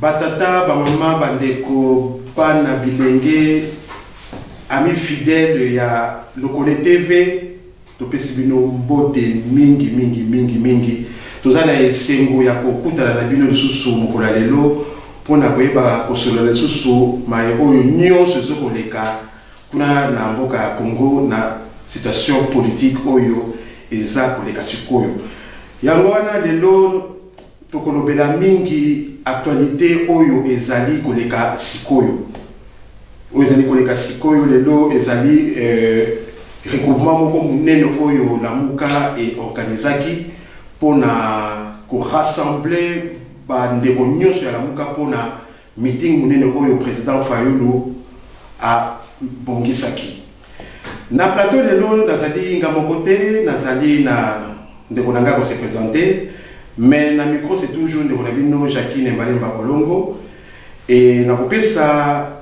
batata bamama bandeko bana bilenge ami fidèle ya Lokole TV topesi bino mbote mingi tozana esengo ya kokutana na bino lisusu mokolo lelo pona koyeba kosolola lisusu maye oyo nyonso ezokoleka kuna na mboka ya Congo na situation politique oyo eza koleka sikoyo yango wana lelo tokolobela mingi actualité oyo ezali koleka sikoyo oyo ezali koleka sikoyo lelo ezali regroupement moko munene oyo Lamuka et organisaki pona ko rassembler bandeko nyonso ya Lamuka pona meeting munene oyo président Fayulu a bongisaki na plateau lelo nazali ngamoko te nazali na ndeko nanga ko se présenter mais na micro c'est toujours ndeko na bino Jacqueline Mbalemba Kolongo et na kopesa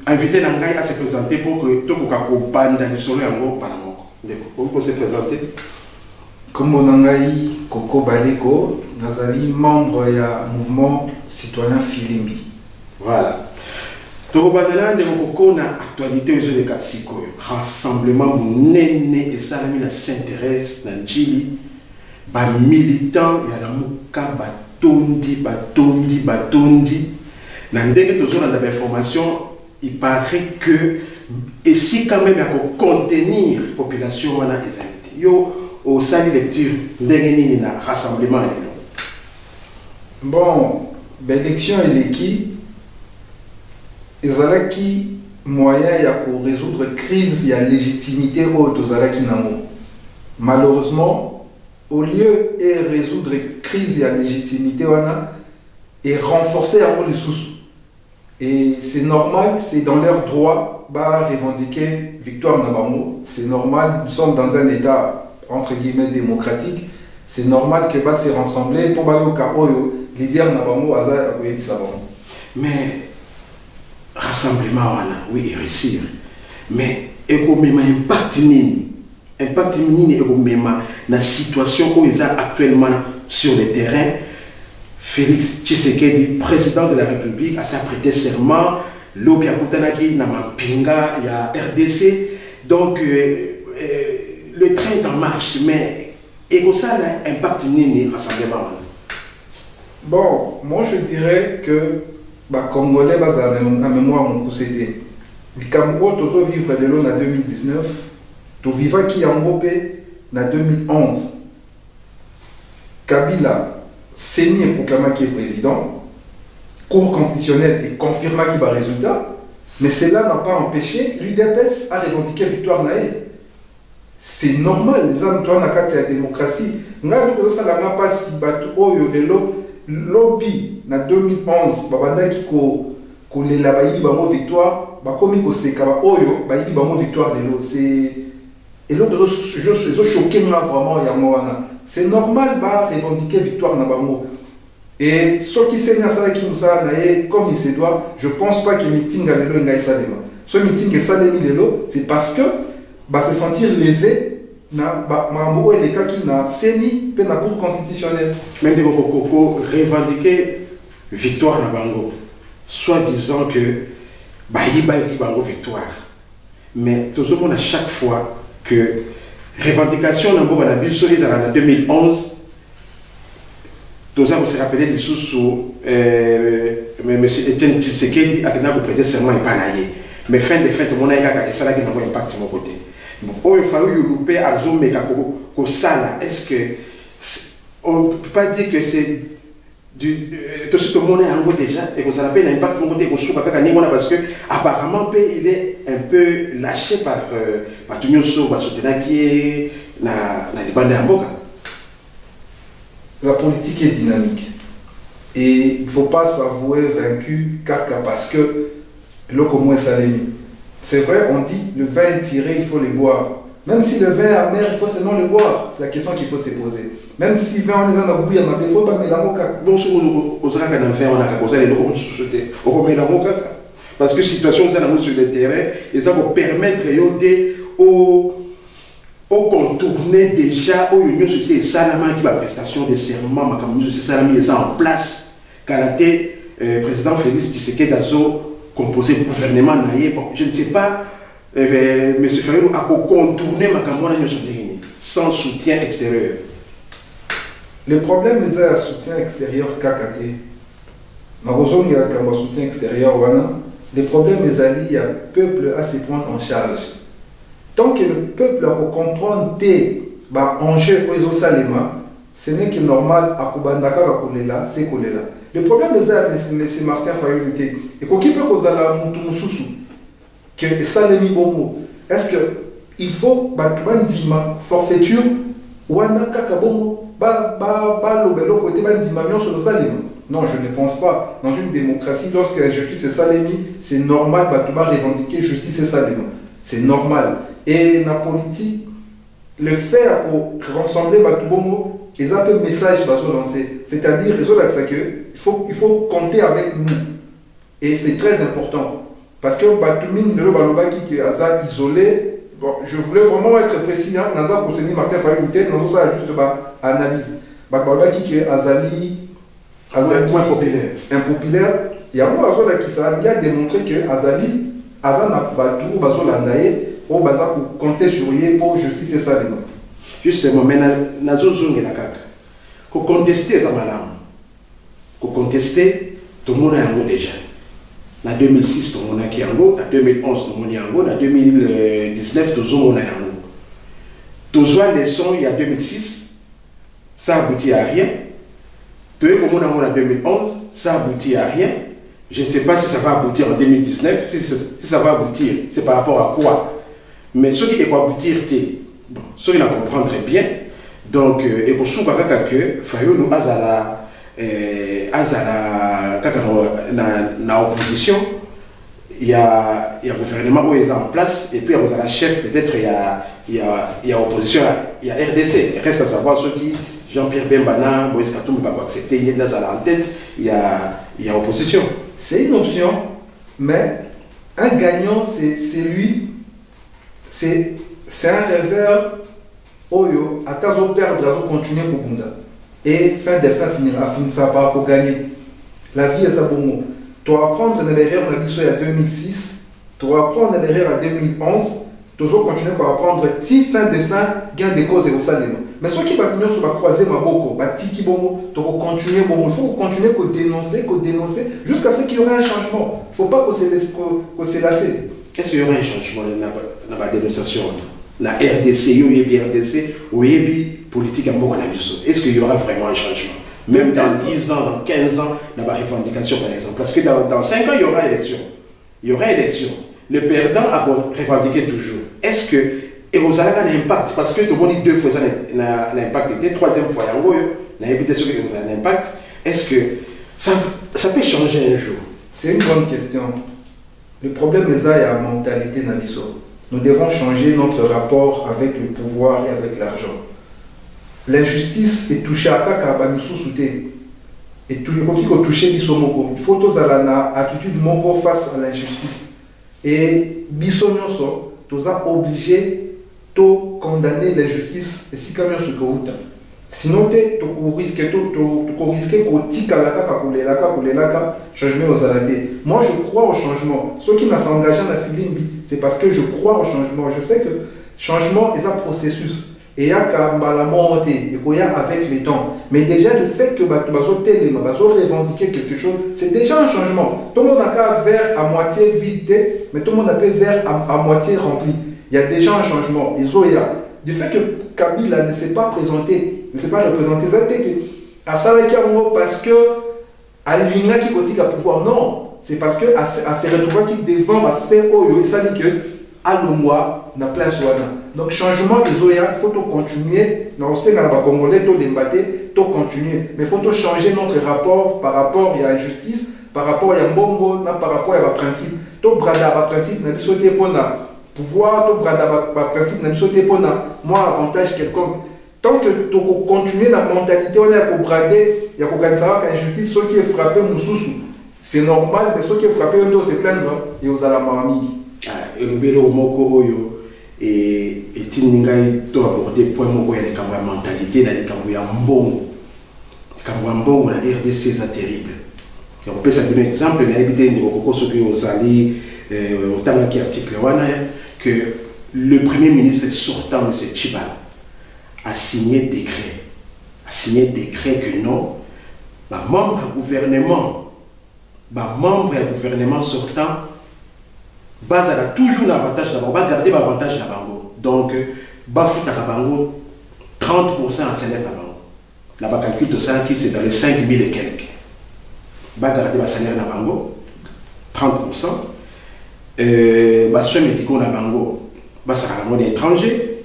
invité na ngai à se présenter pour que tout koka ko banda lisolo yango para moko ndeko ko se présenter comme Ngai Koko Baleko nazali membre ya mouvement citoyen Filimbi. Voilà. Tokobandela ndeko Koko na actualité aux de Katsiko rassemblement munene et salami na s'intéresse na njili ba militant ya Lamuka batondi na ndenge tozona da information il paraît que et si quand même il y a contenir population wana ezalite yo au sali lecture ndenge nini na rassemblement lelo. Bon, l'élection eleki ezalaki moyen ya ko résoudre crise ya légitimité au tozalaki nango. Malheureusement, au lieu de résoudre crise ya légitimité wana et renforcer un rôle sous. Et c'est normal, c'est dans leur droit bah revendiquer victoire Nabamo. C'est normal, nous sommes dans un état entre guillemets démocratique. C'est normal que bah se rassembler pour bah yo leader Nabamo aza akoyebi sabamo. Mais rassemblement wana oui réussir. Mais eko mema impact nini eko mema na situation où ils actuellement sur le terrain. Félix Tshisekedi, président de la République, a prêté serment. Lobi Akutanaki, Namampinga, il y a RDC. Donc, le train est en marche. Mais, et ça, l'impact nini rassemblement. Bon, moi je dirais que les Congolais, la mémoire, mon coup c'était. Le Cameroun, tu vivre de l'eau en 2019. Tu vivais qui en Europé en 2011. Kabila. Séni est proclamé qui est président, Cour constitutionnelle et confirma qu'il va résultat, mais cela n'a pas empêché l'UDPS à revendiquer victoire naïe. C'est normal, les hommes, toi, c'est la démocratie. Nous avons ça la pas si bateau le lobby en 2011, babanda qui ko les la bayi ba victoire, ba komi ko seka ba oyo bayi ba victoire de l'eau. C'est et l'autre je choqué moi vraiment ya moana. C'est normal bah revendiquer victoire Nabamo. Et ceux qui saignent ça qui nous a comme il se doit, je pense pas que meeting à l'élo ngai salema. Ce meeting est salemi l'élo, c'est parce que bah se sentir lésé na bah mambo et les cas qui na seni pe na cour constitutionnelle. Même de Koko revendiquer victoire Nabango, soit disant que bah il bango victoire. Mais tout le monde à chaque fois que revendication dans Boba Nabil en 2011, tous on se rappelé des sous M. Etienne Tshisekedi a prêté serment et pas naïe. Mais fin de fin, tout le monde a eu ça qui n'a pas impact de mon côté. Bon, il faut que à Zoom et qu'au Sala, est-ce que on ne peut pas dire que c'est tout ce que le monde a en déjà et que ça n'a pas l'impact de mon côté parce que apparemment il est un peu lâché par tout le monde qui est na débandé en boca. La politique est dynamique et il ne faut pas s'avouer vaincu car parce que l'eau comme salé. C'est vrai, on dit le vin est tiré, il faut le boire. Même si le vin est amer, il faut seulement le boire. C'est la question qu'il faut se poser. Même si le vin est en bouille, il ne faut pas mettre la moka. Donc, si vous avez un vin, on a causé les lots, on met la moka. Parce que la situation est sur le terrain, et ça va permettre au contourner déjà, au union sur ces salamans qui va prestation de serment, c'est ça mis en place, karaté, président Félix Tshisekedi Azo composé le gouvernement naïe. Bon, je ne sais pas, M. Fayulu a contourné ma campagne sans soutien extérieur. Le problème c'est le soutien extérieur KKT. Marozong il y a un soutien extérieur. Le problème c'est qu'il y a le peuple à se prendre en charge. Tant que le peuple a comprendre des enjeux aux Salema, ce n'est que normal à Kubandaka Kolela, c'est Kolela. Le problème c'est M. Martin Fayulu. Et quand il peut causer la Moutoumoussou, que Salemi Bongo, est-ce qu'il faut une forfaiture ou un kakabongo, non, je ne pense pas. Dans une démocratie, lorsque la justice est Salemi, c'est normal de revendiquer justice et Salemi. C'est normal. Et la politique, le fait pour rassembler Batubongo, c'est un peu le message qu'ils vont lancer. C'est-à-dire, il faut compter avec nous. Et c'est très important. Parce que Batumin, le Balobaki qui est isolé, bon, je voulais vraiment être précis, Naza pour tenir Martin Fayulu, nous ça juste analyse. Balobaki qui est Azali, impopulaire. Il y a un Azola qui a démontré que Azali, Azana Batou, Bazolandaye, pour compter sur lui pour justice et ça. Justement, mais Nazo Zungi la kaka. Pour contester ça madame. Pour contester, tout le monde a un déjà. En 2006, tout le monde a qui en en 2011, tout le monde a en en 2019, tout le monde a en Tout soit les sons il y a 2006, ça aboutit à rien. Tout le monde a en 2011, ça aboutit à rien. Je ne sais pas si ça va aboutir en 2019, si ça va aboutir, c'est par rapport à quoi. Mais ce qui va aboutir, bon, ceux qui la comprennent très bien. Donc, et pour ceux que Fayulu azala na opposition, il y a gouvernement où ils sont en place, et puis il y a la chef, peut-être il y a opposition, il y a RDC. Il reste à savoir ceux qui, Jean-Pierre Bembana, Moïse Katumbi ne va pas accepter, il y a en tête, il y a opposition. C'est une option, mais un gagnant, c'est lui, c'est un rêveur, Oyo, à ta perdre, à continuer pour Bunda. Et fin de fin, finira ça par pour gagner. La vie est ça pour moi. Tu vas apprendre l'erreur de la vie en 2006, tu vas apprendre l'erreur en 2011, tu vas continuer par apprendre si fin de fin, gain des causes et au salement. Mais ceux qui vont sur la croiser ma boko, tiki bongo, tu vas continuer bon, il faut continuer qu'on dénoncer, jusqu'à ce qu'il y aura un changement. Il ne faut pas qu'on se lasse. Est-ce qu'il y aura un changement dans la dénonciation? La RDC, RDC, politique à Mokana. Est-ce qu'il y aura vraiment un changement? Même dans 10 ans, dans 15 ans, dans la revendication par exemple. Parce que dans 5 ans, il y aura élection. Il y aura élection. Le perdant a revendiqué toujours. Est-ce que, et vous avez un impact? Parce que tout le monde dit 2 fois ça l'impact était, 3e fois, il y a un impact. Est-ce que ça peut changer un jour? C'est une bonne question. Le problème est la mentalité Nabiso. Nous devons changer notre rapport avec le pouvoir et avec l'argent. L'injustice est touchée à Kaka, nous sous-souté. Et tout le monde qui est touché, il faut tous avoir l'attitude face à l'injustice. Et Bissonyoso, tous a obligé de condamner l'injustice et si quand même ce que vous avez. Sinon, tu risques changement aux arrêtés. Moi, je crois au changement. Ceux qui m'ont engagé dans la Filimbi, c'est parce que je crois au changement. Je sais que le changement est un processus. Et il y a qu'à la montée, et qu'il y a avec les temps. Mais déjà, le fait que tu vas revendiquer quelque chose, c'est déjà un changement. Tout le monde n'a qu'un verre à moitié vide, mais tout le monde a un verre à moitié rempli. Il y a déjà un changement. Du fait que Kabila ne s'est pas présenté, ne s'est pas représenté, à Salakiamongo parce que à l'Ina qui continue à pouvoir, non, c'est parce que à se retrouver qui devant a fait Oyo, et ça dit que à l'Omoa, n'a place Wana. Donc changement des Oya, il faut continuer, dans le Sénégal, Congolais, tout les battre, tout continuer. Mais il faut changer notre rapport par rapport à la justice, par rapport à Mbongo, par rapport à la principe. Tout brada, la principe, n'a pas sauté pour la pouvoir, tout brada, la principe, n'a pas sauté pour la moi avantage quelconque. Tant que tu continues la mentalité, on a pour brader, il y a pour gagner la justice, ceux qui est frappé, c'est normal, mais ceux qui est frappé, on doit se plaindre et aux alamamigi. Et le bélo moko oyo et tiningai to aborder point moko ya la mentalité na likambo ya mbongo. Likambo ya mbongo na RDC c'est terrible. On peut ça donner un exemple, mais éviter de aux alliés, autant article que le Premier ministre sortant de ce Tchibala a signé décret que non, membre du gouvernement sortant, base a toujours l'avantage d'abord, va garder l'avantage d'abord. Donc, bafout à Bango 30% en salaire d'abord. Là-bas, calcul de ça qui c'est dans les 5 000 et quelques. Va garder le salaire d'abord 30%. Soins médicaux d'abord, va ça à l'étranger.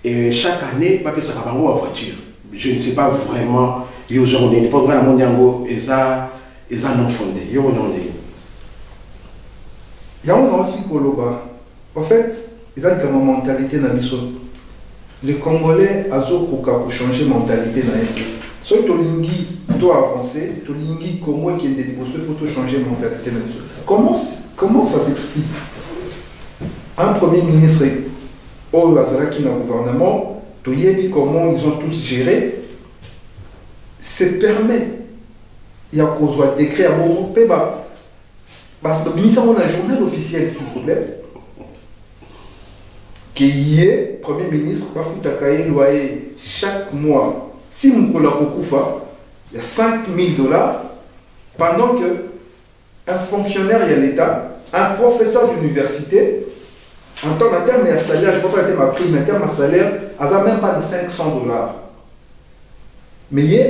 Et chaque année, va ça à en voiture. Je ne sais pas vraiment. Il y a des programmes mondiaux et ça non fondé. Il y a en fait, ils ont une mentalité dans les Congolais ont changé de mentalité. Si tu as avancé, tu as comment il faut changer de mentalité. Comment ça s'explique? Un premier ministre, au qui dans le gouvernement, tu as comment ils ont tous géré, se permet, il y a un décret à mon péba. Parce que le ministre a un journal officiel, s'il vous plaît, qui est Premier ministre, loyer chaque mois. Si mon il y a 5 000 $, pendant qu'un fonctionnaire il y a l'État, un professeur d'université, en termes de salaire, je ne peux pas dire ma prime, en termes de salaire, il n'y a même pas de 500 $. Mais il y a,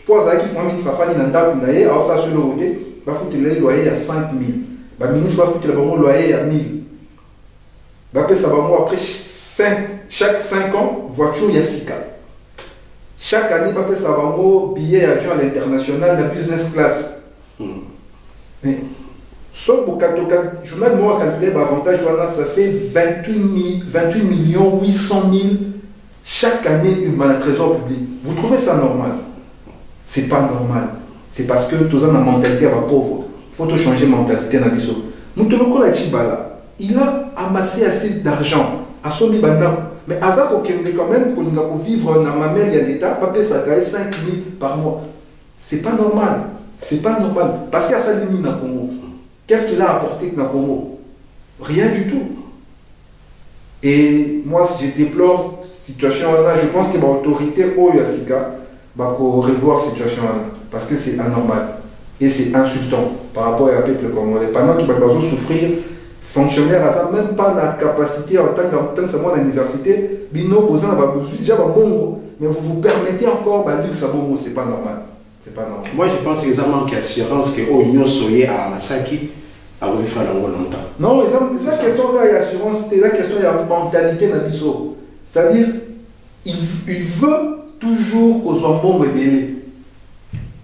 pour ça, qui prend ministre Safani Nanda, alors ça, sur le côté, il va foutre le loyer à 5 000. Le ministre va foutre le loyer à 1 000. Après, ça va après chaque 5 ans, voiture, il y a 6 cas. Chaque année, ça va billet avion à l'international, la business class. Mais, sauf pour le journal, moi, calculer l'avantage, ça fait 28 800 000 chaque année dans le trésor public. Vous trouvez ça normal? C'est pas normal. C'est parce que tous ont une mentalité pauvre. Il faut changer de mentalité dans l'ISO. Moutoloko la Tchibala, il a amassé assez d'argent à son banda. Mais Azak quand même, pour vivre dans ma mère, il y a l'État, papa ça gagne 5 000 par mois. C'est pas normal. C'est pas normal. Parce qu'il y a ça limite dans le Congo. Qu'est-ce qu'il a apporté dans le Congo? Rien du tout. Et moi, je déplore cette situation-là. Je pense que l'autorité au Yassika va revoir cette situation-là. Parce que c'est anormal. Et c'est insultant par rapport au peuple congolais. Pendant qu'il va souffrir, fonctionnaire n'a même pas la capacité en tant que moi à l'université, bino posant déjà bon, mais vous vous permettez encore luxe à bon, c'est pas normal. C'est pas normal. Moi je pense que ça manque d'assurance que l'Union soyez à Masaki à faire longtemps. Non, c'est la question d'assurance, c'est la question de la mentalité dans l'ISO. C'est-à-dire, il veut toujours qu'on soit bon rebelle.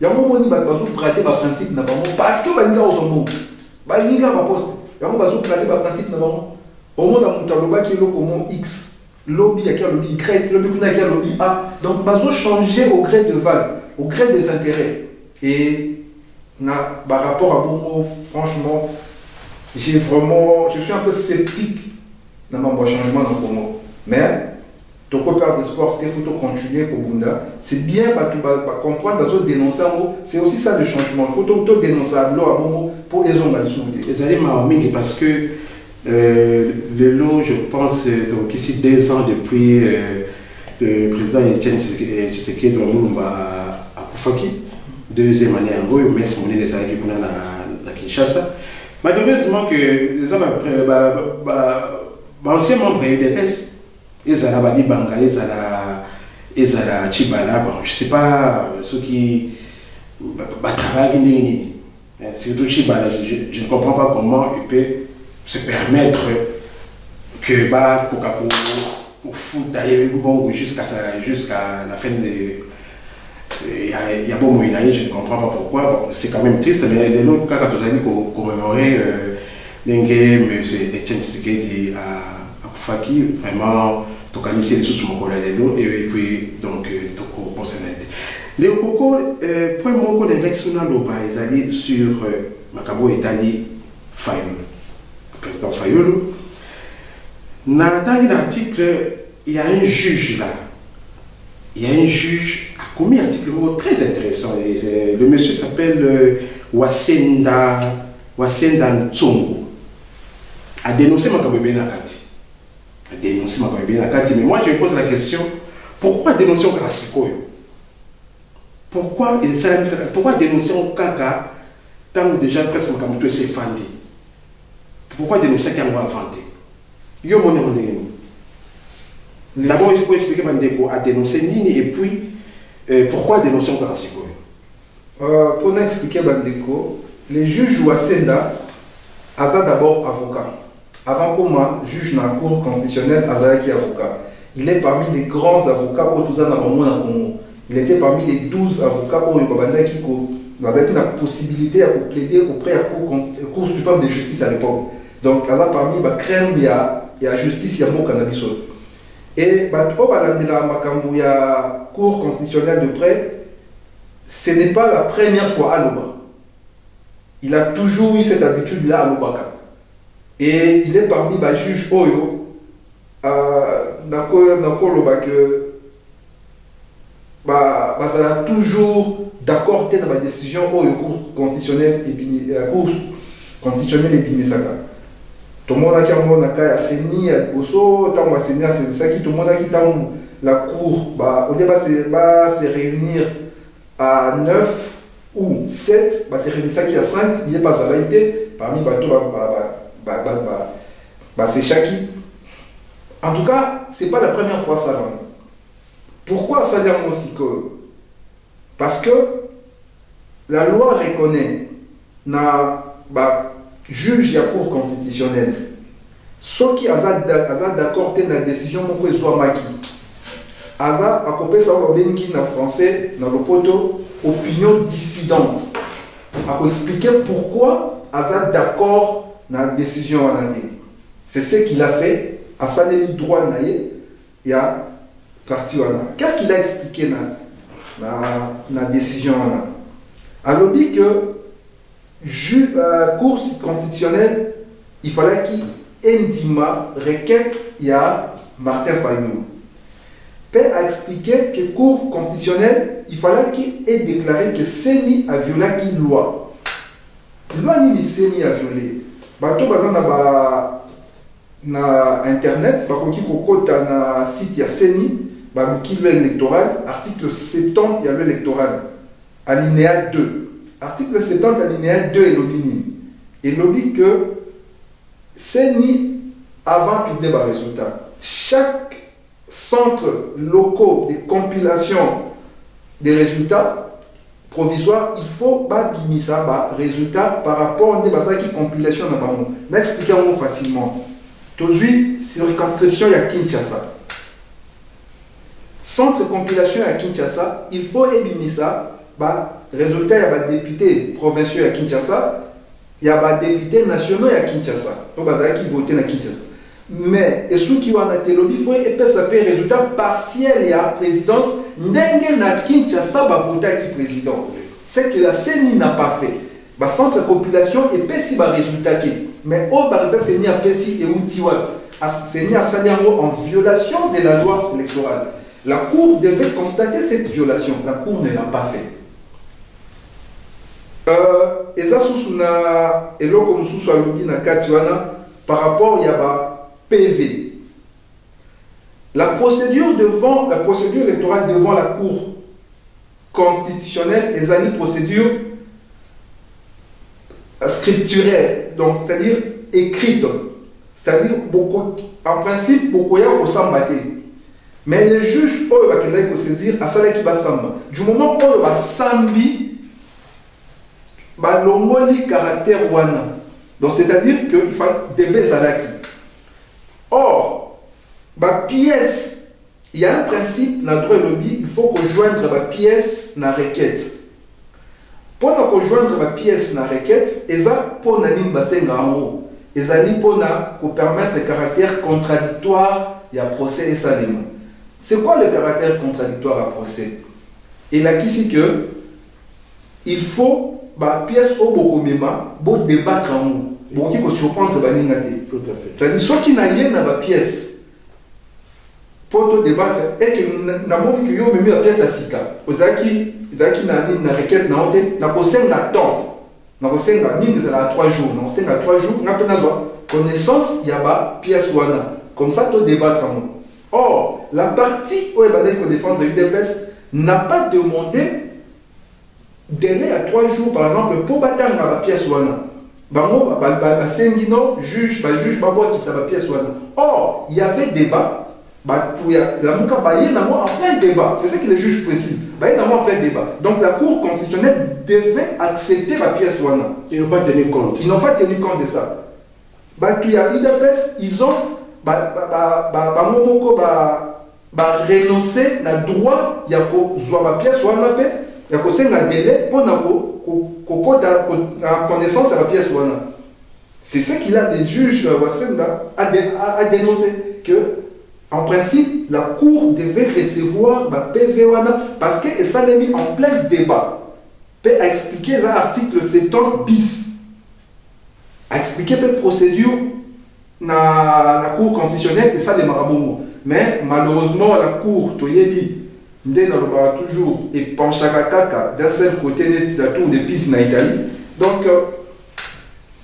Il y a un moment où il va brader le principe parce que il va au bon. Il va poste. Il va brader le principe au moins dans mon tableau qui est comment X. Lobby, il y a lobby Y, lobby A. Donc, il va changer au gré de vague, au gré des intérêts. Et par rapport à Bongo, franchement, je suis un peu sceptique dans mon changement dans Bongo. Mais, tu peux perdre d'espoir, il faut continuer pour Bunda. C'est bien de comprendre, de dénoncer, c'est aussi ça le changement. Il faut dénoncer à Bongo pour les hommes à soulever. Les alliés parce que le lot, je pense, donc ici 2 ans depuis le président Etienne Tshisekedi à Koufaki, 2e année en Goyo, mais c'est mon des alliés qui sont à Kinshasa. Malheureusement que les hommes anciens membres de l'UDPS, ils ont Badi Banga, ils ont Tchibala, je ne sais pas ceux qui travaillent, surtout Tchibala, je ne comprends pas comment il peut se permettre que pour foutre d'ailleurs jusqu'à la fin de. Il y a beau moyen, je ne comprends pas pourquoi. Bon, c'est quand même triste, mais de l'autre cas, quand vous allez commémorer M. Etienne Tshisekedi à Koufaki, vraiment, tu as mis les sous mon collègue et puis donc tu as personnalité. Les Koko, pour moi, les élections ils allaient sur Makabo Etali Fayulu, le président Fayulu. Dans l'article, il y a un juge là. Il y a un juge a commis un article très intéressant. Le monsieur s'appelle wasenda ntsongo a dénoncé makambo na kati, a dénoncé makambo na kati. Mais moi je me pose la question, pourquoi dénoncer au Sikoyo? Pourquoi dénoncer au Kaka tant déjà presque makambo tout s'est fandi? Pourquoi dénoncer qu'on va inventer? Yo d'abord il faut expliquer Bandeko a dénoncé Nini et puis pourquoi dénoncer au Sikoyo? Pour expliquer Bandeko, les juges ou Asenda Aza d'abord avocat. Avant pour moi, juge dans la cour constitutionnelle, Aza qui est avocat. Il est parmi les grands avocats au Congo. Il était parmi les 12 avocats au Yobabanda qui avait la possibilité de plaider auprès de la Cour suprême de justice à l'époque. Donc, Aza parmi la crème, il y a justice, il y a mon cannabis. Et la Cour constitutionnelle de près, ce n'est pas la première fois à l'Oba. Il a toujours eu cette habitude-là à l'Obaka. Et il est parmi les juges Oyo, ça a toujours d'accord dans la décision Oyo, Cour constitutionnelle et Binisaka. Tout le monde a dit que Seni a Bosso, tant que Seni a Seni, tout le monde a dit que la Cour, au début, va se réunir à 9 ou 7, c'est réunir ça qui a 5, il n'y a pas à été, parmi les bateaux, c'est Chaki. En tout cas, ce n'est pas la première fois ça. Pourquoi ça dit aussi que? Parce que la loi reconnaît, juge la Cour constitutionnelle, ceux qui ont d'accord avec la décision de Zouamaki, Aza a coupé ça en français, dans le poteau, opinion dissidente. A expliquer pourquoi Aza d'accord dans la décision en année. C'est ce qu'il a fait, à Saleli droit naïe, il y a parti. Qu'est-ce qu'il a expliqué dans la décision en année? Alors, dit que Cour constitutionnelle, il fallait qu'il indima requête, il y a Martin Fayou. Père a expliqué que Cour constitutionnelle, il fallait qu'il ait déclaré que Seni a violé qui loi. Loi ni Seni a violé. Bato bazana na internet, ba koki kokota na site ya Seni, ba qui loi électorale, article 70 il y a loi électorale, alinéa 2. Article 70 alinéa 2 est l'obini. Et l'obini que Seni avant publier le résultat. Chaque centres locaux de compilation des résultats provisoires, il faut limiter ça, résultat par rapport à des compilation. L'expliquons facilement. Aujourd'hui, circonscription, il y a Kinshasa. Centre compilation à Kinshasa, il faut éliminer ça. Résultat, il y a des députés provinciaux à Kinshasa, il y a des députés nationaux à Kinshasa. Donc, qui votent à Kinshasa. Mais, et ceux qui ont été lobby, il faut que résultat partiel et à présidence, n'engel na Kinshasa va voter qui président. C'est que la CENI n'a pas fait. Le centre de compilation et si le résultat qui. Mais au résultat, CENI a Pessi et Outiwa. CENI a Saniango en violation de la loi électorale. La Cour devait constater cette violation. La Cour ne l'a pas fait. Et ça, et là, comme sous soit lobby na Katiwana, par rapport il y a PV. La procédure électorale devant la Cour constitutionnelle est une procédure scripturaire, donc c'est-à-dire écrite. C'est-à-dire, en principe, beaucoup de gens mais les juges, ils vont saisir à cela qui va s'embêter. Du moment où ils vont s'embêter, ils caractère wana. Donc c'est-à-dire qu'il faut des bezalaki. Or, pièce, il y a un principe dans le droit lobby, il faut rejoindre la pièce dans la requête. Pour rejoindre la pièce dans la requête, et ça pour nanim basenga en haut. Et ça pour permettre le caractère contradictoire et à procès et salement. C'est quoi le caractère contradictoire à procès? Et là qui c'est que il faut pièce au bokomema pour débattre en haut. Bon, qui peut surprendre Baningate. Tout à fait. C'est-à-dire, ceux qui n'ont rien dans la pièce, pour te débattre, et que n'amont que même la pièce à Sika, aux qui n'a requête, n'a pas la tente. nakosenga mingi ezala 3 jours, nakosenga 3 jours, nga mpe nazwa connaissance ya ba pièce wana. Comme ça, tu débattre. Or, la partie où elle va défendre l'UDPS n'a pas demandé délai à 3 jours, par exemple, pour battre la pièce wana. Bango, sengino, juge, qui ça va pièce wana. Or, il y avait débat. La mouka baye en plein débat. C'est ce que les juges précisent. Baye en plein débat. Donc la Cour constitutionnelle devait accepter la pièce wana. Ils n'ont pas tenu compte. Ils n'ont pas tenu compte de ça. Il y a l'UDPS, ils ont renoncer na droit ya kozwa ba pièce wana pe ya kosenga délai pour na connaissance à la pièce wana. C'est ce qu'il a des juges à dénoncer que en principe la Cour devait recevoir ba PV wana parce que ça l'a mis en plein débat. Peut expliquer ça article 70 bis. A expliquer la procédure la Cour constitutionnelle et ça des marabouts. Mais malheureusement, la Cour, Toyebi, toujours et penchaka d'un seul côté, la tour des pistes en Italie. Donc,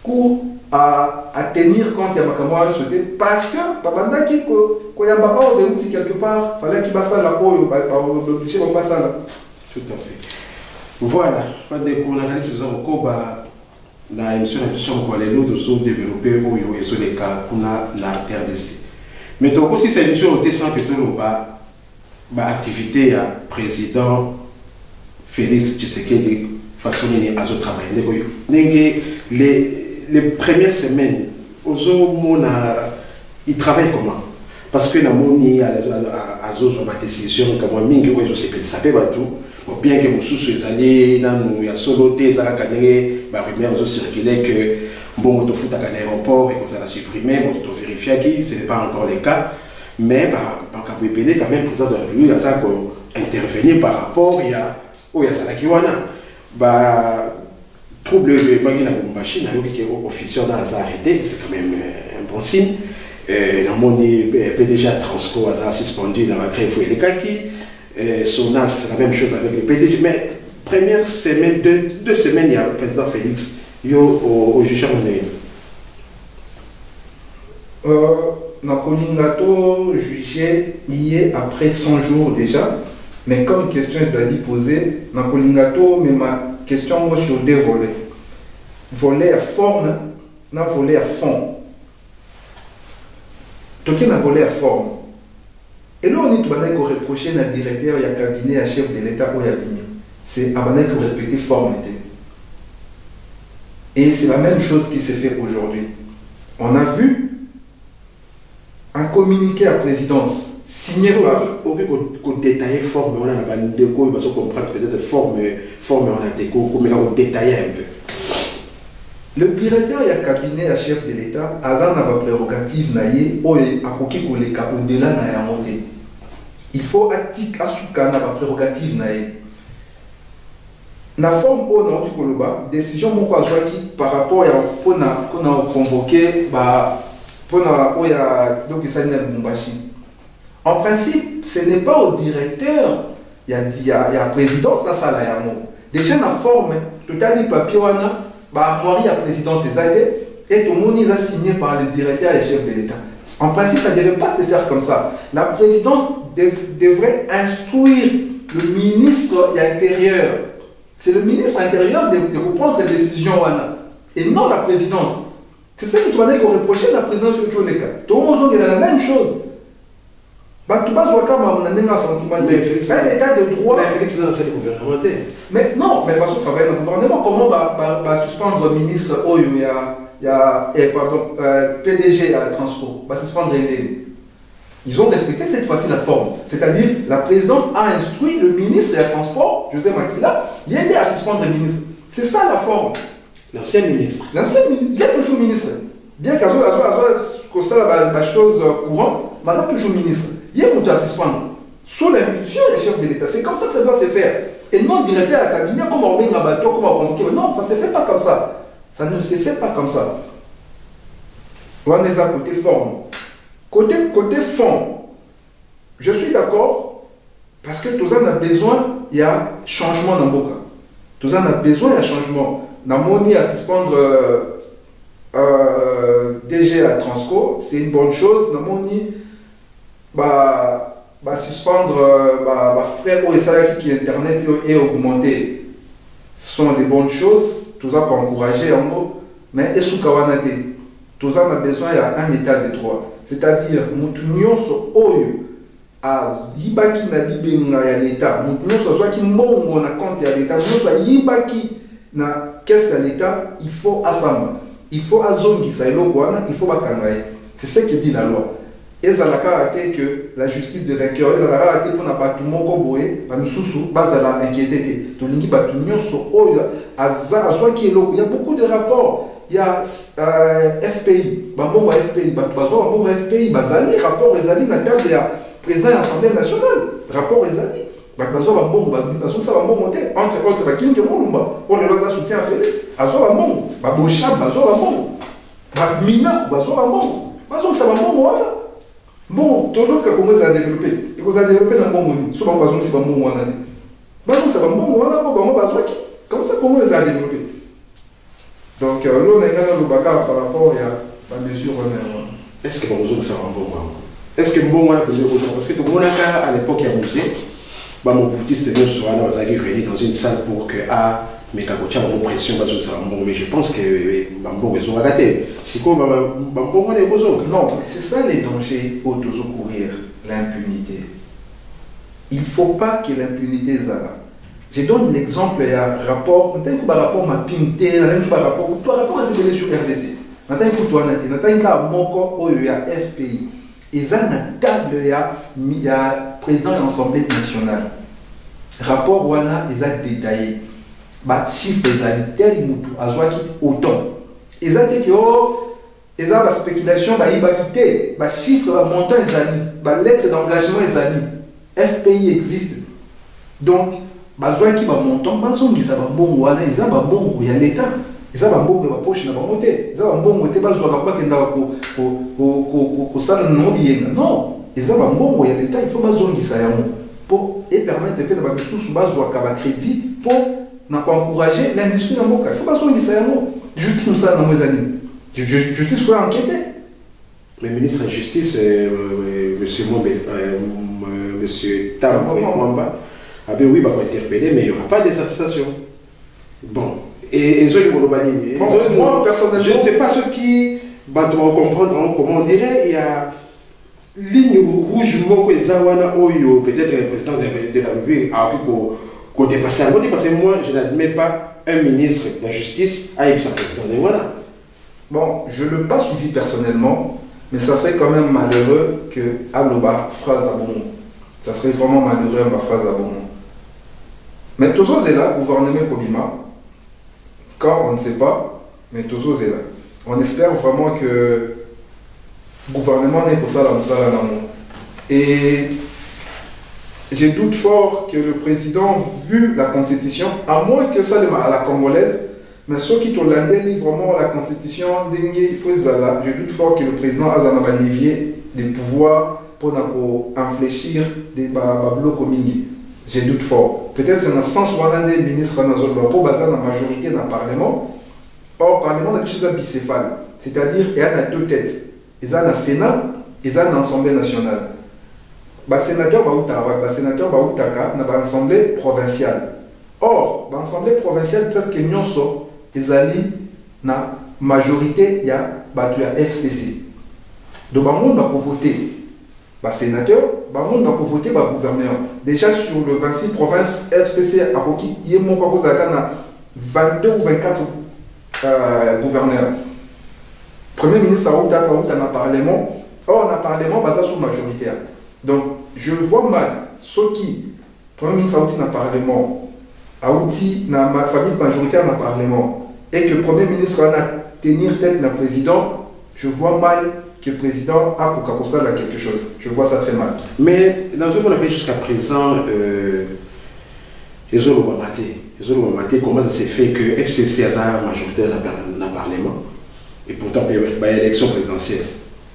Cour à tenir compte de la sauté parce que, pendant qu'il y a un rapport de route quelque part, il fallait qu'il passe la peau, il faut passer là. Tout à fait. Voilà, pendant qu'on analyse ce genre la émission qu'on les autres sont développés ou ils sont les cas qu'on a la RDC. Mais donc aussi cette émission était sans que tout le activité à président Félix Tshisekedi façon à ce travail. Les premières semaines, ils travaillent comment? Parce que dans mon nid à ma décision comme mingi ou ça peut pas tout. Bien que vous soyez allés dans le soloté, ça a rumeur circulé que bon, on fout à l'aéroport et qu'on s'est supprimé, on vérifie qui, ce n'est pas encore le cas. Mais quand vous pouvez quand même président de la République, ça qu'on intervenir par rapport il y a ça qui wana trouble de machine qui est officiel dans ça arrêté, c'est quand même un bon signe. Dans mon PDG Transco a suspendu dans la grève les kaki. Sonas, c'est la même chose avec le PDG. Mais première semaine, deux semaines, il y a le président Félix au juge Nakolingato jugé hier après 100 jours déjà. Mais comme question est posée, Nakolingato, mais ma question sur 2 volets. Volet à forme, na volet à fond. Toki na volet à forme. Et là, on est reproché à directeur et à cabinet, à chef de l'État ou à Bimi. C'est à respecter formalité. Et c'est la même chose qui s'est fait aujourd'hui. On a vu un communiqué à présidence signé par. Au lieu qu'on détaille forme, on a une déco, il faut comprendre peut-être forme, on a déco, comme on détaille un peu. Le directeur et à cabinet, à chef de l'État, Azan n'a pas prérogative naïe, ou à koki koleka au-delà na ya monté. Il faut attiquer à Soukana la prérogative naïe. La forme pour notre Koloba, décision mon qui par rapport à qu'on a convoqué pour donc en principe, ce n'est pas au directeur, il y a président ça là déjà la forme total papier wana armoirie à présidence et tout le monde est signé par le directeur et chef de l'État. En principe, ça ne devait pas se faire comme ça. La présidence devrait instruire le ministre de l'Intérieur. C'est le ministre de l'Intérieur de prendre les décisions et non la présidence. C'est ça que tu m'as dit qu'on reprochait la présidence de Tchoneka. Tout le monde est la même chose. Tu vas voir comment on a un sentiment de l'état de droit. Mais Félix, c'est le gouvernement. Mais non, mais parce qu'on travaille dans le gouvernement, comment va suspendre le ministre PDG à transport, va suspendre les. Ils ont respecté cette fois-ci la forme. C'est-à-dire, la présidence a instruit le ministre des Transports, José Makila, il a aidé à suspendre le ministre. C'est ça la forme. L'ancien ministre. Il y a toujours ministre. Bien qu'à ce la chose courante, mais il y a toujours ministre. Il y a un à suspendre. Sous l'impulsion des chefs de l'État. C'est comme ça que ça doit se faire. Et non directeur à la cabinet, comme on met un bateau, comme on convoque. Non, ça ne se fait pas comme ça. Ça ne se fait pas comme ça. On est à côté forme. Côté fond, je suis d'accord parce que tout ça a besoin, il y a changement dans le cas. Tout ça a besoin, il y a changement. Namoni à suspendre DG à Transco, c'est une bonne chose. Namoni suspendre frère au salaire qui internet et augmenter. Ce sont des bonnes choses, tout ça pour encourager en gros, mais est-ce que tout ça a besoin d'un état de droit. C'est-à-dire, nous sommes à yibaki na libenga ya l'État, nous sommes qui mbongo na compte ya l'État, nous sommes yibaki na caisse ya l'État, il faut asamba, il faut azongi sa eloko wana, il faut bakangaye. C'est ce que dit la loi. Et ça n'a qu'à rater que la justice de vainqueur, et ça n'a qu'à rater pour n'a pas tout le monde boé, bah nous sous base à la inquiété. Donc l'ingi bah tout le monde sur oh il y a beaucoup de rapports. Il y a FPI, bah bon FPI, bah bon FPI, bah zali rapport les alliés na table ya président de l'Assemblée nationale, rapport les alliés. Bah ça va bon monter entre autres bah qui Mulumba, on le loi soutien à Félix, azo va bon, bah Bochab, bah zo va bon, bah Mina, bah zo va bon, bah ça va bon voilà. Bon, toujours que comment ça a développé, et vous avez développé dans le bon monde, souvent on va dire que c'est pas bon on a dit. Bah non, ça va bon voilà, on va dire comme ça comment ça a développé. Donc là on est dans le bagarre par rapport à la mesure est-ce que bon ça va bon est-ce que bon on parce que tout le monde à l'époque il y a musée, bah mon petit c'était sur on va réunir dans une salle pour que mais quand on a une pression, mais je pense que bon ils ont raté. Si quoi bon on est besoin. Non, mais c'est ça les dangers au courir, l'impunité. Il ne faut pas que l'impunité soit là. Je donne l'exemple, il y a un rapport, rapport mapping, rapport révélé sur RDC. Il y a FPI. Il y a une table, il y a président de l'Assemblée nationale. Rapport voilà, ils ont détaillé. Bah chiffre des tel mutu azwaki autant ils ont dit que oh ils ont la spéculation bah il va quitter bah chiffre bah montant ils ont bah lettre d'engagement ils ont FPI existe donc bah zwaki bah montant bah zongi ça va bon voilà ils ont bah bon il y a l'état ils ont bah bon bah poche na bah monter ils ont bah bon était bah zwaka pas kenda ko ça non bien non ils ont bah bon il y a l'état il faut bah zongi ça yamo pour et permettre de faire bah sous bah zwaka bah crédit pour n'a pas encouragé l'industrie dans le monde. Il ne faut pas se dire ça. Justice nous ça dans mes années. Justice faut enquêter. Le ministre de la Justice, monsieur Mwamba, avait oui, va interpeller, mais il n'y aura pas d'arrestation. Bon. Et moi, personnellement, je ne sais pas ce qui va comprendre comment on dirait. Il y a ligne rouge, peut-être le président de la République a pu parce que moi, je n'admets pas un ministre de la Justice à sa présidente. Voilà. Bon, je ne l'ai pas suivi personnellement, mais ça serait quand même malheureux que Aloba phrase à bon. Ça serait vraiment malheureux ma phrase à bon. Mais toujours est là, gouvernement Kobima. Quand on ne sait pas, mais toujours est là. On espère vraiment que le gouvernement n'est pas ça là, et je doute fort que le président, vu la Constitution, à moins que ça à la congolaise, mais ceux qui hollandais lisent vraiment la Constitution, il faut je doute fort que le président a un levier de pouvoir pour infléchir des blocs communis. Je doute fort. Peut-être qu'il y a 160 ministres pour baser la majorité dans le Parlement. Or, le Parlement est quelque chose de bicéphale. C'est-à-dire qu'il y a deux têtes. Il y a un Sénat et il y a une Assemblée nationale. Le sénateur Baoutaka n'a pas l'Assemblée provinciale. Or, l'Assemblée provinciale, presque nyonso, ils allaient na majorité, il y a FCC. Donc, le monde va voter le sénateur, le monde va voter le gouverneur. Déjà, sur le 26 provinces, FCC a voté, il y a 22 ou 24 gouverneurs. Premier ministre Baoutaka dans le Parlement, or, dans le Parlement, basé sur majoritaire. Donc, je vois mal ceux qui, Premier ministre Aouti dans le Parlement, Aouti dans ma famille majoritaire dans le Parlement, et que le Premier ministre va tenir tête le président, je vois mal que le président a pour quelque chose. Je vois ça très mal. Mais dans ce qu'on a fait jusqu'à présent, ils ont maté comment ça s'est fait que FCC a majoritaire dans le Parlement, et pourtant, il y a l'élection présidentielle.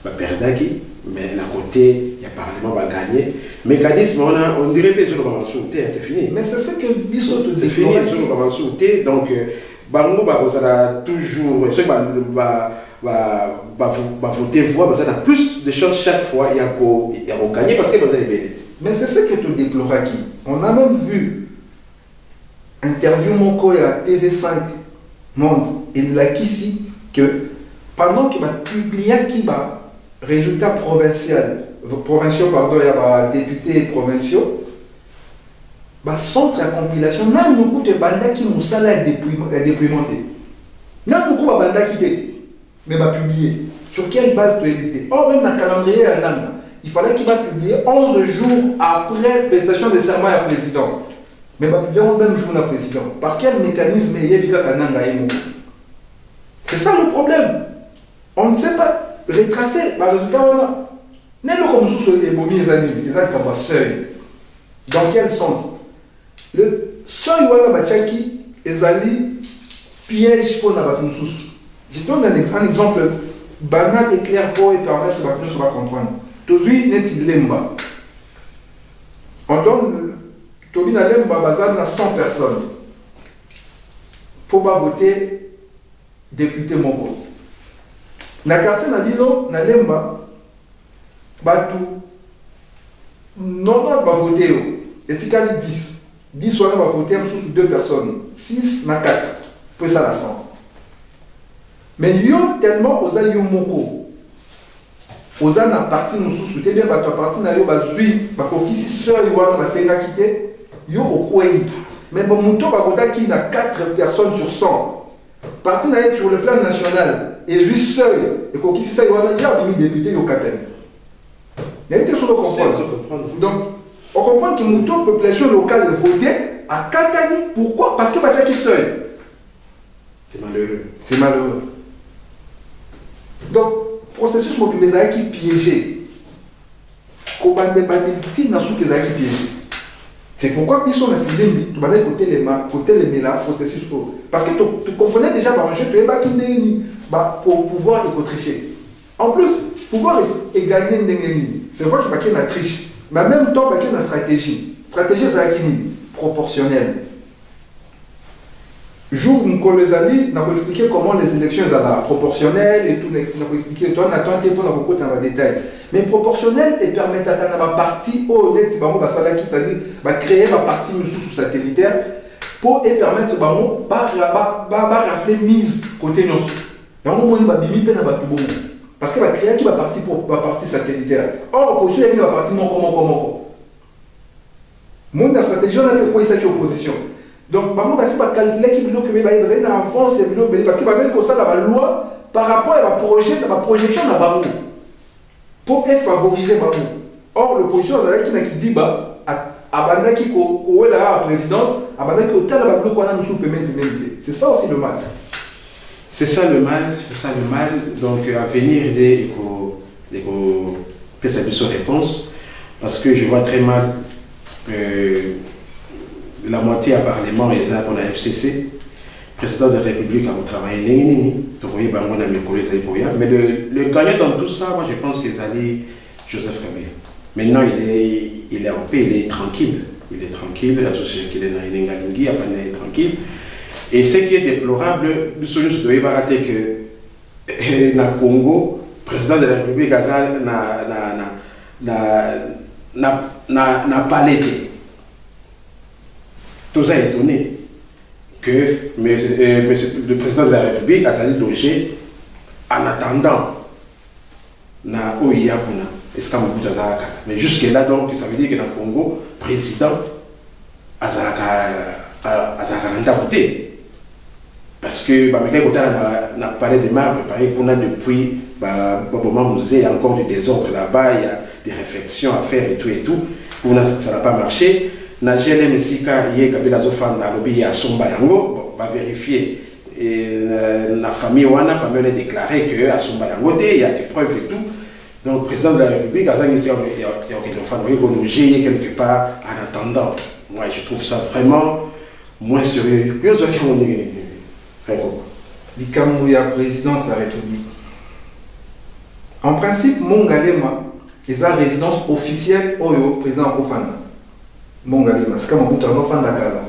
Perdaki, Mais d'un côté, il y a Parlement va gagner. Mécanisme, on dirait que c'est fini. Mais c'est ce que Bissot te dit. C'est fini, donc, Bango va toujours, ceux qui va voter voix, parce qu'il y a plus de chances chaque fois, il y a gagner parce que vous avez gagné. Mais c'est ce que tu déplores qui. On a même vu interview Moko à TV5 Monde et là ici que pendant qu'il va publier qui va résultat provinciaux pardon, il y a députés provinciaux, bah centre à compilation, n'a beaucoup de banda qui nous sala déploymenté. N'a beaucoup de banda qui était, mais va publier. Sur quelle base tu éviter? Or, même dans le calendrier à l'âme, il fallait qu'il va publier 11 jours après la prestation de serment à président. Mais va publier au même jour le président. Par quel mécanisme il y a C'est ça le problème. On ne sait pas retracer par résultat. N'est-ce pas comme sous les bomis les années, les années comme seuil. Dans quel sens? Le seuil wala bachaki ezali piège pour nabatun sous. Je donne un exemple banal et clair pour permettre que nous va comprendre. Tozui n'est lemba. On donne Tobina lemba bazar à 100 personnes. Faut pas voter député Moko. Na quartier na bino na lemba batu non va voter et tikali 10 soit va voter sous 2 personnes 6 na 4 pour ça la 100 mais yo tellement osa yo moko osa na parti nous sous te bien bato parti na yo bazui bakokisi seul wana ba senga kité yo okwei mais bon muto ba voter qui na 4 personnes sur 100 parti na sur le plan national et lui seul et qui ça il y a des députés au Katem. Il y a des choses à comprendre. Donc on comprend que la population locale votait à Katani. Pourquoi? Parce que Bachaki seul. C'est malheureux. C'est malheureux. Donc processus mobilisé qui piégé. Kobande banditi na sou qui piégé. C'est pourquoi ils sont affiliés, tu vas côté les mélas, processus. Parce que tu comprenais déjà par un jeu, tu es pas pour pouvoir tricher. En plus, pouvoir et gagner c'est vrai qu'il y a une triche. Mais en même temps, il y a une stratégie. Stratégie, c'est proportionnelle. Jour où Nkolezali n'a pas expliqué comment les élections sont proportionnelles et tout, n'a pas expliqué. Toi, on attend pour beaucoup de détails. Mais proportionnel et permettre à la partie au net, c'est-à-dire créer ma partie sous satellitaire pour permettre de rafler mise côté nous. Parce que va créer qui va partir pour la partie satellitaire. Or, pour ceux qui va partir comment. Mon la stratégie, on a fait quoi ça qui opposition. Donc, maman va pas calculer qui bloque mais va y dans la France et parce qu'il va mettre ça dans la loi par rapport à la projection de la barre pour être favorisé maman. Or, l'opposition qui dit bah abanda qui est la présidence, abanda qui est la bloc on a nous sous l'humanité. C'est ça aussi le mal. C'est ça le mal, Donc, à venir, il faut que ça puisse réponse, parce que je vois très mal la moitié à Parlement et ça pour la FCC, président de la République a travaillé, mais le gagnant dans tout ça, moi je pense que c'est Joseph Kabila. Maintenant, il est en paix, il est tranquille. La société qu'il est dans il est tranquille. Et ce qui est déplorable, nous sommes rater que dans le Congo, le président de la République n'a pas l'aidé. Tout ça est étonné que le président de la République a logé en attendant na OIA. Mais jusque-là, donc, ça veut dire que dans le Congo, le président a côté. Parce que on a parlé de marbre, qu'on a depuis musée encore du désordre là-bas, il y a des réflexions à faire et tout. Ça n'a pas marché. Na GLM Sika, il y a Kabila Zofanda, il y a Somba Yango, on va vérifier. La famille a déclaré que à Somba Yango, il y a des preuves et tout. Donc, le président de la République, il y a logé quelque part en attendant. Moi, je trouve ça vraiment moins sérieux. Bikamou ya présidence de la République. En principe, mon galema, et sa résidence officielle au président Akofana. Mongalima, c'est comme un bouton d'enfant d'Akala.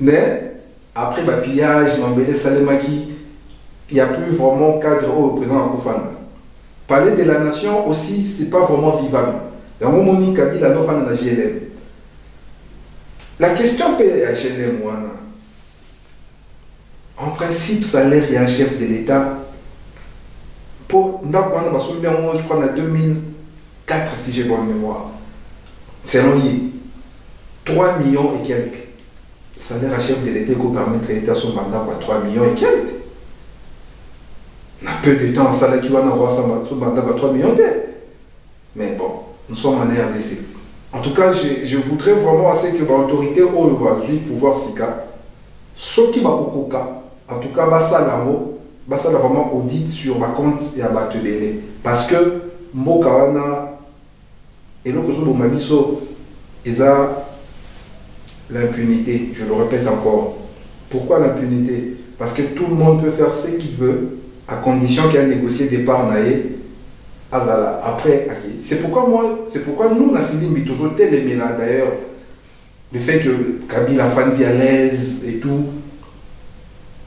Mais après le pillage, Mambele Salemaki, il n'y a plus vraiment cadre au président Akofana. Parler de la nation aussi, c'est pas vraiment vivable. Il y a un moment où Kabila n'a pas de GLM. La question peut être GLM, en principe, salaire, il y a un chef de l'État. Pour, je crois, en 2004, si j'ai bonne mémoire. C'est long, 3 millions et quelques. Salaire à chef de l'État qui permet l'État son mandat, 3 millions et quelques. On a peu de temps, salaire qui va avoir son mandat, 3 millions de. Mais bon, nous sommes en RDC. En tout cas, je voudrais vraiment assez que l'autorité aujourd'hui pouvoir s'y cas. Ce qui va au cas. En tout cas, ça là vraiment audit sur ma compte et à Batebele. Parce que Mokawana et l'autre chose, Mabiso, ils ont l'impunité. Je le répète encore. Pourquoi l'impunité? Parce que tout le monde peut faire ce qu'il veut à condition qu'il y ait négocié départ naïe Azala. Après, c'est pourquoi nous, on a fini Mitozo tel et là d'ailleurs. Le fait que Kabila Fandi à l'aise et tout.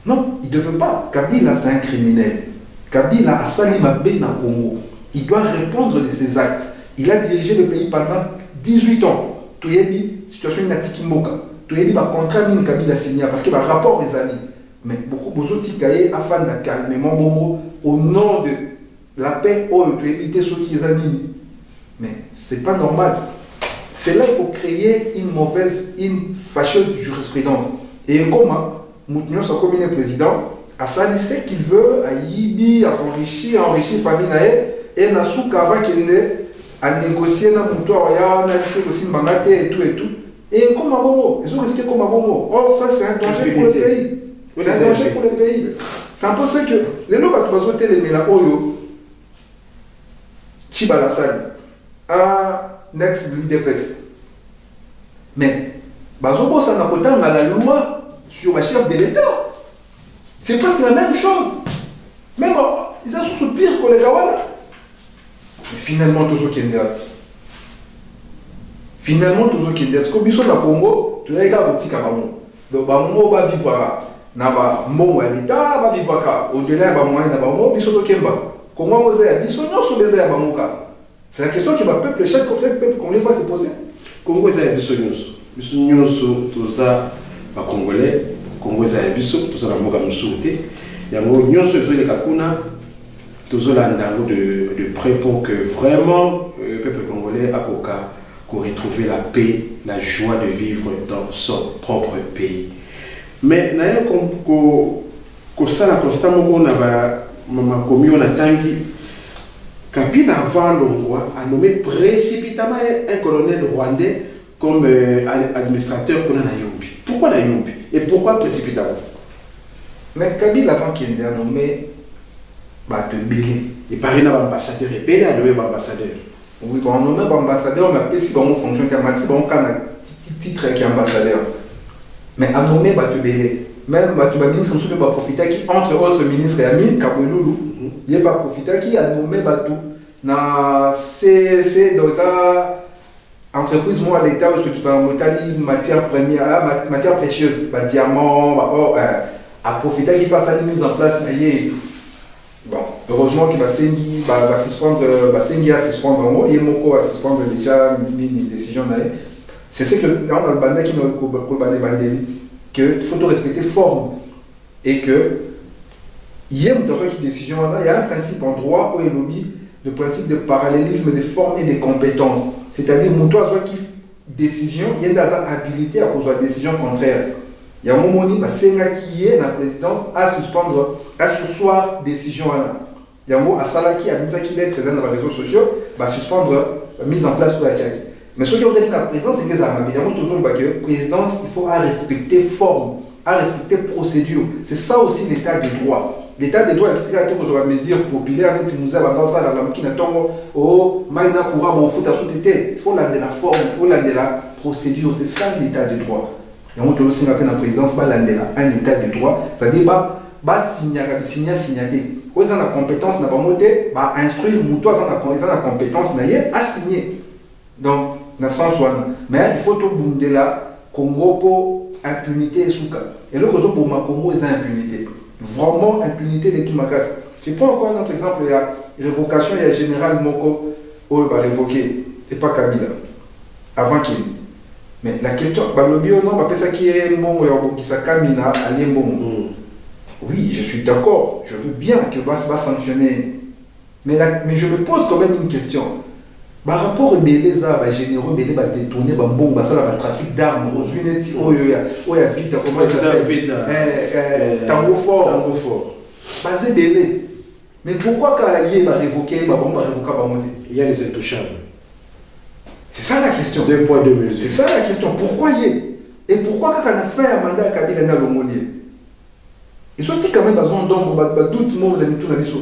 Non, il ne veut pas. Kabila, c'est un criminel. Kabila a sali Mabé dans le Congo. Il doit répondre de ses actes. Il a dirigé le pays pendant 18 ans. Tu as dit, situation Natiki Moka. Tu as dit, contrat Mine Kabila signé parce qu'il y a un rapport des années. Mais beaucoup de gens afin de calmer au nom de la paix, tu as évité ceux qui les animent. Mais ce n'est pas normal. C'est là qu'il faut créer une fâcheuse jurisprudence. Et comment Moutinho, son commun président, a sali ce qu'il veut, à Yibi, à s'enrichir, à enrichir la famille, et à Soukava qu'il est, à négocier dans le toit, à négocier aussi Mangate et tout et tout. Et comme un bon ils ont risqué comme un bon or, ça c'est un danger pour le pays. C'est un danger pour le pays. C'est un peu ça que les lois vont voter les Mélaoyo, Chibalasani, à Next l'UDPS. Mais, Bazobo, ça n'a pas tant dans la loi sur la chef de l'État. C'est presque la même chose. Même, ils sont pire que les Kawala. Mais finalement, toujours qu'il y a. Finalement, toujours qu'il y a. Parce que Bissot, dans le Congo, tu as un petit Kabamo. Donc, Bamo va vivre na mon l'État, va vivre au-delà de Bamo, na Bamo, Bissot, Kemba. Comment vous avez Bissot, non, sous les airs, Bamoka. C'est la question qui va peuple, chaque peuple, qu'on les voit se poser. Congo est un Bissot, tout ça. Congolais, Congo est un biso, tout ça dans le souté. Il y a une union sur les Kakuna, tout ça de près pour que vraiment le peuple congolais a retrouvé la paix, la joie de vivre dans son propre pays. Mais d'ailleurs, comme ça, constamment, on a commis, on a tangué. Kabila avant l'Ongois a nommé précipitamment un colonel rwandais comme administrateur qu'on a Yombi. Pourquoi la Yombi? Et pourquoi précipitamment? Mais Kabila avant qu'il ait nommé Batebele. Il paraît qu'il y a un ambassadeur et Bélé a nommé un ambassadeur. Oui, on a nommé un ambassadeur, on a fait si on fonctionne comme un titre qui est ambassadeur. Mais a nommé Batebele. Même Batebele, ministre, on va profiter qui, entre autres ministres, il y a Mine Kaboulou, il va profiter qui a nommé Batou. C'est dans ça. Entreprise, moi, l'État, ce qui va en matière première, matière précieuse, diamant, or, à profiter qui passe à la mise en place, mais bon, heureusement qu'il va suspendre en haut, et Moko va suspendre déjà une décision. C'est ce que dans le bandit qui nous que il faut respecter forme et que il y a une décision, il y a un principe en droit où il lobby le principe de parallélisme des formes et des compétences. C'est-à-dire, mon toit soit qui décision, il y a des habilités à cause de la décision contraire. Il y a un moment où c'est qui est dans la présidence à suspendre, à sursoir décision. Il y a un moment à Salaki, à Misaki d'être présent dans les réseaux sociaux, va suspendre mise en place pour la Tchaki. Mais ce qui ont dit la présidence, c'est que ça m'a toujours dit que la présidence, il faut respecter forme, à respecter procédure. C'est ça aussi l'état de droit. L'état de droit est que la mesure populaire, nous avons ça dans la qui n'a oh, maïna courant, au foot à sous-tété. Il faut la de la forme, il faut la de la procédure. C'est ça l'état de droit. Il y a aussi la présidence, pas un état de droit. C'est-à-dire, signaté. Ils ont la compétence na bamoté, ba instruire muto ils ont la compétence na yé à signer. Donc na sens wana. Mais il faut tout bundela Congo pour impunité et souka. Et là pour ma Congo ils ont impunité. Vraiment impunité de Kimakas. Je prends encore un autre exemple, il y a révocation, il y a général Moko où il va révoquer et pas Kabila avant qu'il. Mais la question, Balobio non, ça qui est bon, qui s'accamina à bon. Oui, je suis d'accord, je veux bien que Bass va sanctionner. Mais je me pose quand même une question. Par rapport aux Béléza, les généraux, ils vont détourner le trafic d'armes, aux unités, où il y a vite, comment ça s'appelle Tango fort. Basé Bélé. Mais pourquoi quand il va révoquer, il y a les intouchables. C'est ça la question. 2 poids 2 mesures. C'est ça la question. Pourquoi y est? Et pourquoi quand on a fait un mandat à Kabila n'a l'homolier? Ils sont quand même dans un don, doute mot de tout la mission.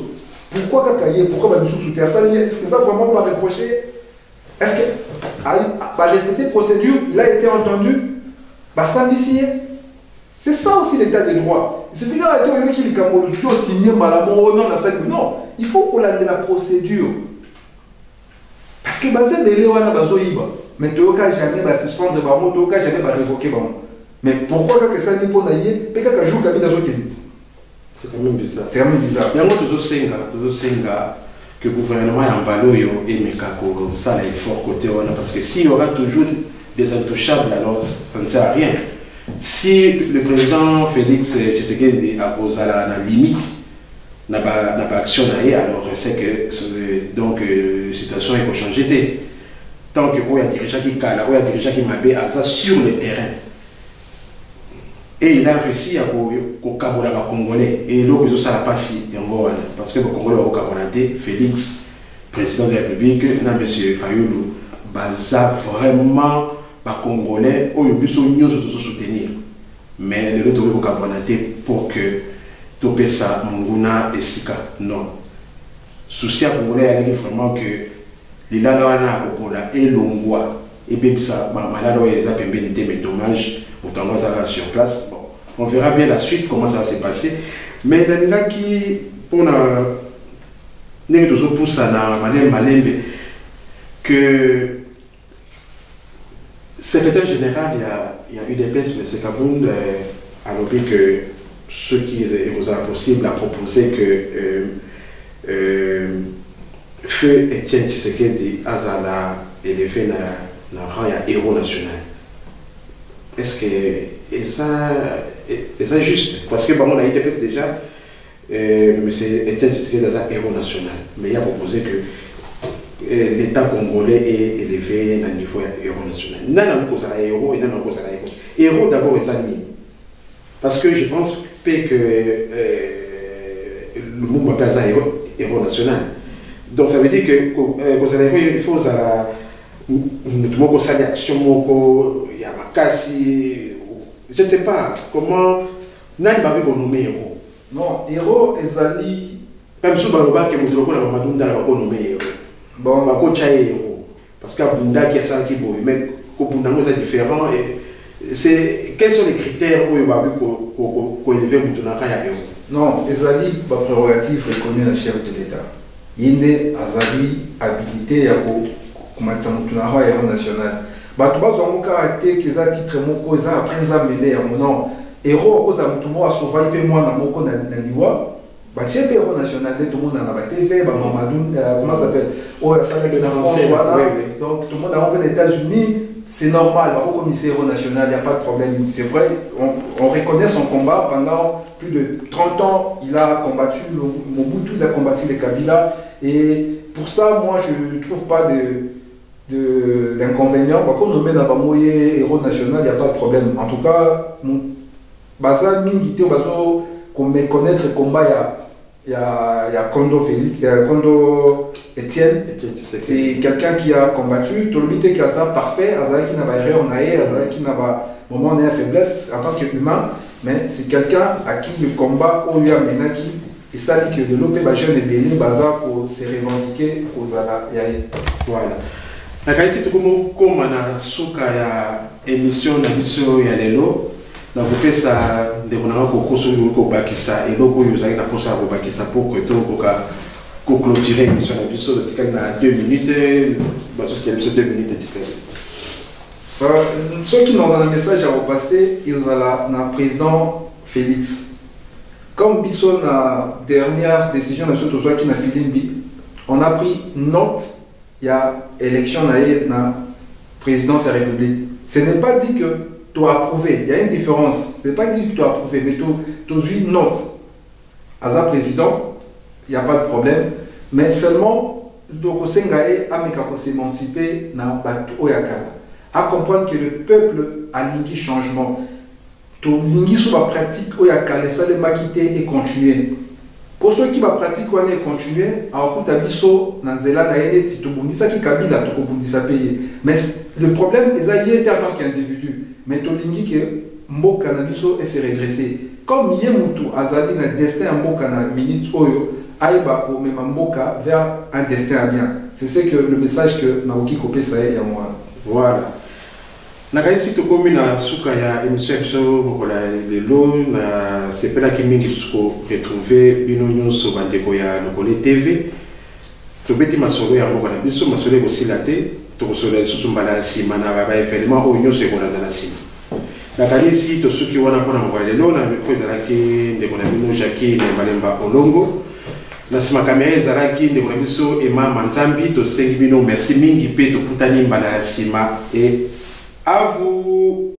Pourquoi quand il y est? Pourquoi va nous soutenir ça? Est-ce que ça vraiment va reprocher? Est-ce que va respecter la procédure? Il a été entendu? Ça ici. C'est ça aussi l'état des droits. Il suffit qu'il y signer malamment non, non. Il faut qu'on ait la procédure. Parce que basé de l'élément bazoïba, mais tu n'as jamais suspendre le bamon, tu n'as jamais révoquer le bamon. Mais pourquoi quand ça n'est pas naïe, peut-être qu'un jour Kabila Zokeni. C'est quand même bizarre. C'est quand même bizarre. Il y a toujours Senga que le gouvernement est en baloyo et Mekako, ça là, il faut côté parce que s'il y aura toujours des intouchables, alors ça ne sert à rien. Si le président Félix Tshisekedi a posé la limite, n'a pas action alors c'est que donc la situation est changée. Tant que il y a dirigeant qui cala, il y a dirigeant qui m'a ça sur le terrain. Et il a réussi à Kabola les Congolais. Et donc ça n'a pas si parce que les Congolais ont Kabolanté, Félix, président de la République, M. Fayoulou, baza vraiment les Congolais, où ils ont soutenir. Mais le retour au Kabolanté pour que Topesa, Munguna et Sika, non. Souci à Congolais, il y a vraiment que les Lalawana, Opola et Longwa, et puis ça, malade, ils ont mais dommage, autant que ça va sur place. Bon, on verra bien la suite, comment ça va se passer. Mais il y a qui, pour nous, toujours pour ça, que secrétaire général, il y a eu des baisses, mais c'est Kaboun a noté que ce qui est possible a proposé que Feu Etienne Tshisekedi a élevé le rang de héros national. Est-ce que c'est juste? Parce que on a eu des baisses déjà, M. Etienne Tshisekedi est un héros national, mais il a proposé que l'État congolais est élevé à un niveau de héros national. Il n'y a pas de héros et il n'y a pas de héros. Héros d'abord est amis. Parce que je pense que le monde va pas un héros national. Donc ça veut dire que il faut notamment que action, il y a ma casse, je ne sais pas comment n'a pas vu qu'on nomme héros. Non, héros et Zali. Même si on va que nous avons nommé héros. Bon, on va héros. Parce qu'il y a Bunda qui est ça qui est beau, mais Bunda c'est différent. Quels sont les critères où il va qu'on élever Moutounaka à héros? Non, Ezali, ma prérogative reconnue dans le chef de l'État. Il y a Azali habilité à commencer Moutounaka héros national. Bah, tu vas avoir un caractère qui est un titre, après un mêlé, non. Héros, à cause de Moutounaka, à sauver, moi, dans mon cas, dans l'Iwa. Bah, chef héros national, tout le monde dans la TV, Mamadou, comment ça s'appelle? Oh, ça va être en France, voilà. Donc, tout le monde a les États-Unis. C'est normal, au commissaire national, il n'y a pas de problème. C'est vrai, on reconnaît son combat. Pendant plus de 30 ans, il a combattu Mobutu, il a combattu les Kabila. Et pour ça, moi, je ne trouve pas d'inconvénient. Par contre, on met dans le moyen héros national, il n'y a pas de problème. En tout cas, Baza Mingité, qu'on me connaître le combat, il y a Kondo Félix, il y a Kondo Etienne. C'est quelqu'un qui a combattu. Tout le monde qui a ça parfait. Azali qui n'a pas erreur, on a erreur. Azali qui n'a pas moment de faiblesse en tant qu'humain. Mais c'est quelqu'un à qui le combat au lieu de qui et ça dit que de l'OP jeune et béni baza pour se revendiquer aux ala. Voilà. La qualité de comme na suka ya émission na biso ya lelo na kopesa ndeko na ngako koso ko bakisa eloko yo zaki na posa ko bakisa pour que to ko clôturer émission na biso de tikali na 2 minutes baso c'est émission 2 minutes tikali. Ceux qui nous ont un message à repasser, ils ont la président Félix. Comme biso na dernière décision de ce soit qui na Filimbi, on a pris note, il y a élection na présidence de la République. Ce n'est pas dit que tu as approuvé, il y a une différence. Ce n'est pas dit que tu as approuvé, mais tu as eu note. À un président, il n'y a pas de problème, mais seulement, tu as s'émanciper dans à comprendre que le peuple a lingi changement. Tu lingi sur la pratique, ça les maquiter et continuer. Pour ceux qui va pratiquer et continuer, mais le problème est qu'il y a en tant qu'individu. Mais tu lingi que Mboka Nabiso et se redresser. Comme Yemutu Azali na destin Mboka na minute Oyo, Aïba ou même Mboka vers un destin à bien. C'est ce que le message que Naoki Kopé ça est à moi. Voilà. Nakaisi to komi na suka ya émission bokola lelo na sepela ki mingi suko retrouver bino nyonso bandeko ya Lokole TV. To beti masolo ya mboka na biso masolo aussi laté to kosola susu mbala sima na ba événement o nyonso ekona na sima. Nakanisi to suki wana pona mboka lelo na meko ezalaki ndeko na bino Jackie na Malemba Olongo. Na sima kamera ezalaki ndeko na biso Emma Manzambi to sengi bino merci mingi pe to kutani mbala sima et à vous.